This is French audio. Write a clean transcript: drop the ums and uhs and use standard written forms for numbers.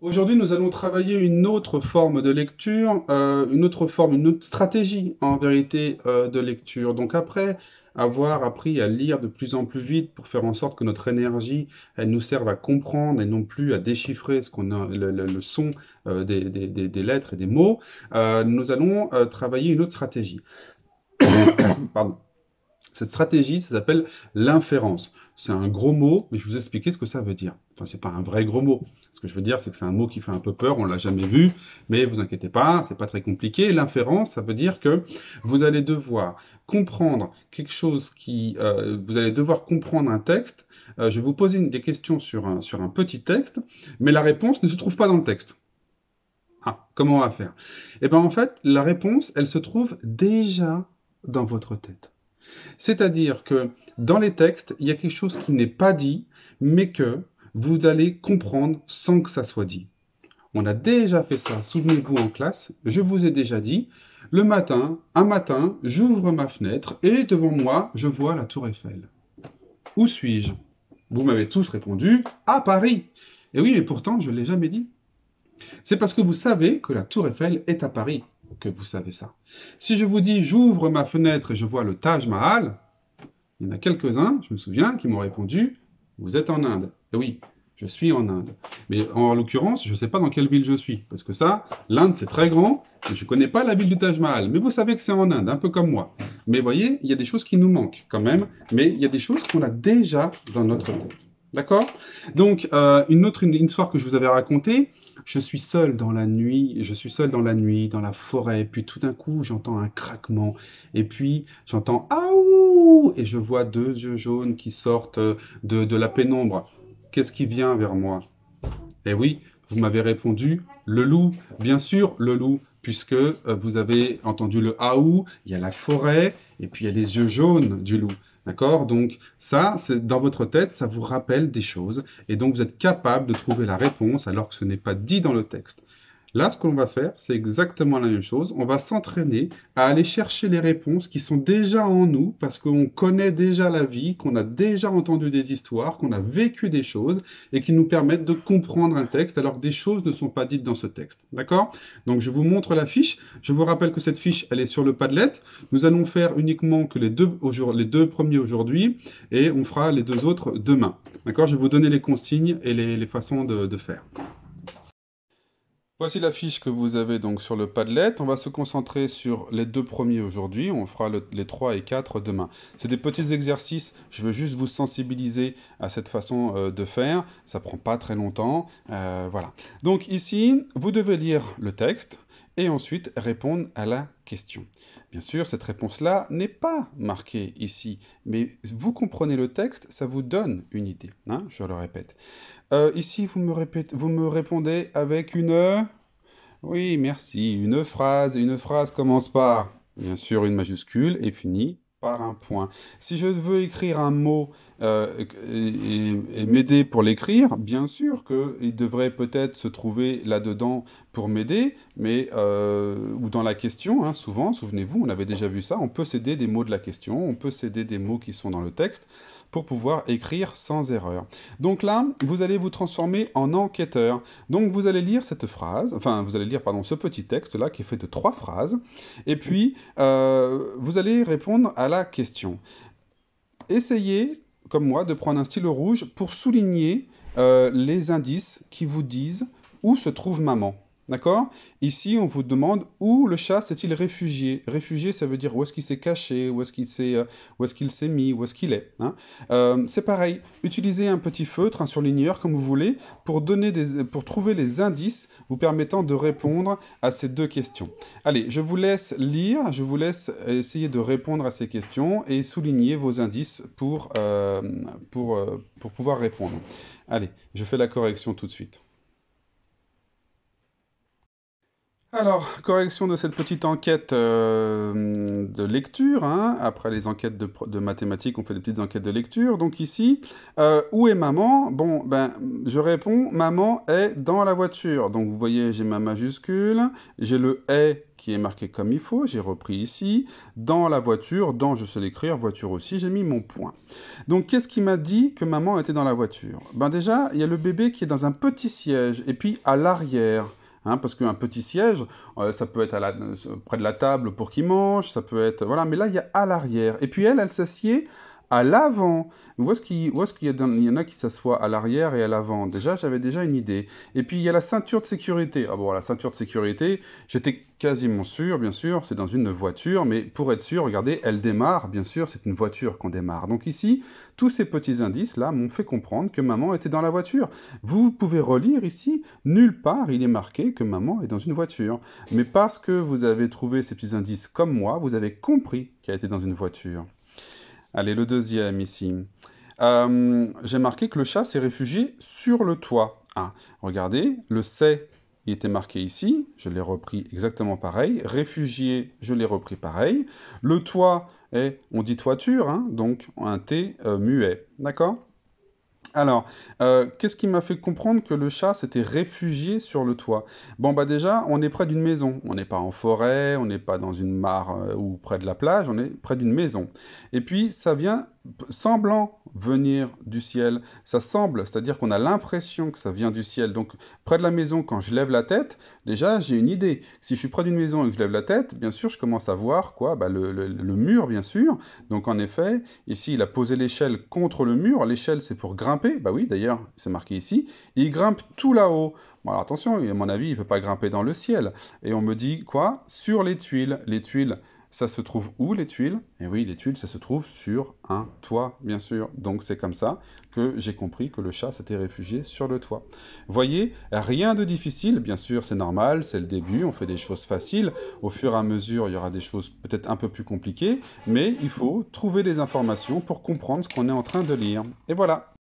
Aujourd'hui, nous allons travailler une autre forme de lecture, une autre forme, une autre stratégie en vérité de lecture. Donc après avoir appris à lire de plus en plus vite pour faire en sorte que notre énergie, elle nous serve à comprendre et non plus à déchiffrer ce qu'on a, le son des lettres et des mots, nous allons travailler une autre stratégie. Pardon. Cette stratégie, ça s'appelle l'inférence. C'est un gros mot, mais je vais vous expliquer ce que ça veut dire. Enfin, c'est pas un vrai gros mot. Ce que je veux dire, c'est que c'est un mot qui fait un peu peur, on l'a jamais vu, mais vous inquiétez pas, c'est pas très compliqué. L'inférence, ça veut dire que vous allez devoir comprendre quelque chose vous allez devoir comprendre un texte. Je vais vous poser des questions sur un petit texte, mais la réponse ne se trouve pas dans le texte. Ah, comment on va faire? Eh bien, en fait, la réponse, elle se trouve déjà dans votre tête. C'est-à-dire que dans les textes, il y a quelque chose qui n'est pas dit, mais que vous allez comprendre sans que ça soit dit. On a déjà fait ça, souvenez-vous en classe, je vous ai déjà dit, un matin, j'ouvre ma fenêtre et devant moi, je vois la tour Eiffel. Où suis-je? Vous m'avez tous répondu, à Paris. Et oui, mais pourtant, je ne l'ai jamais dit. C'est parce que vous savez que la tour Eiffel est à Paris que vous savez ça. Si je vous dis, j'ouvre ma fenêtre et je vois le Taj Mahal, il y en a quelques-uns, je me souviens, qui m'ont répondu, vous êtes en Inde. Et oui, je suis en Inde. Mais en l'occurrence, je ne sais pas dans quelle ville je suis. Parce que ça, l'Inde, c'est très grand, et je ne connais pas la ville du Taj Mahal. Mais vous savez que c'est en Inde, un peu comme moi. Mais vous voyez, il y a des choses qui nous manquent quand même, mais il y a des choses qu'on a déjà dans notre tête. D'accord? Donc, une histoire que je vous avais racontée, je suis seul dans la nuit, je suis seul dans la nuit, dans la forêt, puis tout d'un coup, j'entends un craquement, et puis j'entends Aouh! Et je vois deux yeux jaunes qui sortent de la pénombre. Qu'est-ce qui vient vers moi? Eh oui, vous m'avez répondu le loup. Bien sûr, le loup, puisque vous avez entendu le Aouh, il y a la forêt, et puis il y a les yeux jaunes du loup. D'accord? Donc ça, c'est dans votre tête, ça vous rappelle des choses, et donc vous êtes capable de trouver la réponse alors que ce n'est pas dit dans le texte. Là, ce qu'on va faire, c'est exactement la même chose. On va s'entraîner à aller chercher les réponses qui sont déjà en nous parce qu'on connaît déjà la vie, qu'on a déjà entendu des histoires, qu'on a vécu des choses et qui nous permettent de comprendre un texte alors que des choses ne sont pas dites dans ce texte. D'accord? Donc, je vous montre la fiche. Je vous rappelle que cette fiche, elle est sur le Padlet. Nous allons faire uniquement que les deux premiers aujourd'hui et on fera les deux autres demain. D'accord? Je vais vous donner les consignes et les façons de faire. Voici la fiche que vous avez donc sur le Padlet. On va se concentrer sur les deux premiers aujourd'hui. On fera les 3 et 4 demain. C'est des petits exercices. Je veux juste vous sensibiliser à cette façon de faire. Ça prend pas très longtemps. Voilà. Donc ici, vous devez lire le texte et ensuite répondre à la question. Bien sûr, cette réponse-là n'est pas marquée ici, mais vous comprenez le texte, ça vous donne une idée, hein, je le répète. Ici, vous me répondez avec une... Oui, merci. Une phrase commence par, bien sûr, une majuscule et finit par un point. Si je veux écrire un mot et m'aider pour l'écrire, bien sûr qu'il devrait peut-être se trouver là-dedans pour m'aider, mais ou dans la question, hein, souvent, souvenez-vous, on avait déjà vu ça, on peut s'aider des mots de la question, on peut s'aider des mots qui sont dans le texte pour pouvoir écrire sans erreur. Donc là, vous allez vous transformer en enquêteur. Donc vous allez lire cette phrase, enfin vous allez lire pardon ce petit texte là qui est fait de 3 phrases, et puis vous allez répondre à la question. Essayez, comme moi, de prendre un stylo rouge pour souligner les indices qui vous disent où se trouve maman. D'accord? Ici, on vous demande où le chat s'est-il réfugié. Réfugié, ça veut dire où est-ce qu'il s'est caché, où est-ce qu'il s'est mis, où est-ce qu'il est. Hein. C'est pareil. Utilisez un petit feutre, un surligneur, comme vous voulez, pour trouver les indices vous permettant de répondre à ces deux questions. Allez, je vous laisse lire, je vous laisse essayer de répondre à ces questions et souligner vos indices pour pouvoir répondre. Allez, je fais la correction tout de suite. Alors, correction de cette petite enquête de lecture, hein. Après les enquêtes de mathématiques, on fait des petites enquêtes de lecture. Donc ici, où est maman? Bon, ben, je réponds, maman est dans la voiture. Donc vous voyez, j'ai ma majuscule, j'ai le est qui est marqué comme il faut, j'ai repris ici, dans la voiture, dans je sais l'écrire, voiture aussi, j'ai mis mon point. Donc qu'est-ce qui m'a dit que maman était dans la voiture? Ben déjà, il y a le bébé qui est dans un petit siège, et puis à l'arrière. Hein, parce qu'un petit siège, ça peut être près de la table pour qu'il mange, ça peut être... Voilà, mais là, il y a à l'arrière. Et puis elle s'assied à l'avant. Où est-ce qu'il y a il y en a qui s'assoient à l'arrière et à l'avant? Déjà, j'avais déjà une idée. Et puis, il y a la ceinture de sécurité. Ah bon, la ceinture de sécurité, j'étais quasiment sûr, bien sûr, c'est dans une voiture, mais pour être sûr, regardez, elle démarre, bien sûr, c'est une voiture qu'on démarre. Donc ici, tous ces petits indices-là m'ont fait comprendre que maman était dans la voiture. Vous pouvez relire ici, nulle part il est marqué que maman est dans une voiture. Mais parce que vous avez trouvé ces petits indices comme moi, vous avez compris qu'elle était dans une voiture. Allez, le deuxième ici. J'ai marqué que le chat s'est réfugié sur le toit. Ah, regardez, le c'est, il était marqué ici, je l'ai repris exactement pareil. Réfugié, je l'ai repris pareil. Le toit est, on dit toiture, hein, donc un T muet. D'accord? Alors, qu'est-ce qui m'a fait comprendre que le chat s'était réfugié sur le toit? Bon, bah déjà, on est près d'une maison. On n'est pas en forêt, on n'est pas dans une mare ou près de la plage, on est près d'une maison. Et puis, ça vient semblant venir du ciel. Ça semble, c'est-à-dire qu'on a l'impression que ça vient du ciel. Donc, près de la maison, quand je lève la tête, déjà, j'ai une idée. Si je suis près d'une maison et que je lève la tête, bien sûr, je commence à voir quoi? Bah, le mur, bien sûr. Donc, en effet, ici, il a posé l'échelle contre le mur. L'échelle, c'est pour grimper. Bah oui, d'ailleurs, c'est marqué ici. Il grimpe tout là-haut. Bon, alors attention, à mon avis, il ne peut pas grimper dans le ciel. Et on me dit quoi? Sur les tuiles. Les tuiles, ça se trouve où les tuiles? Et oui, les tuiles, ça se trouve sur un toit, bien sûr. Donc c'est comme ça que j'ai compris que le chat s'était réfugié sur le toit. Voyez, rien de difficile, bien sûr, c'est normal, c'est le début, on fait des choses faciles. Au fur et à mesure, il y aura des choses peut-être un peu plus compliquées, mais il faut trouver des informations pour comprendre ce qu'on est en train de lire. Et voilà.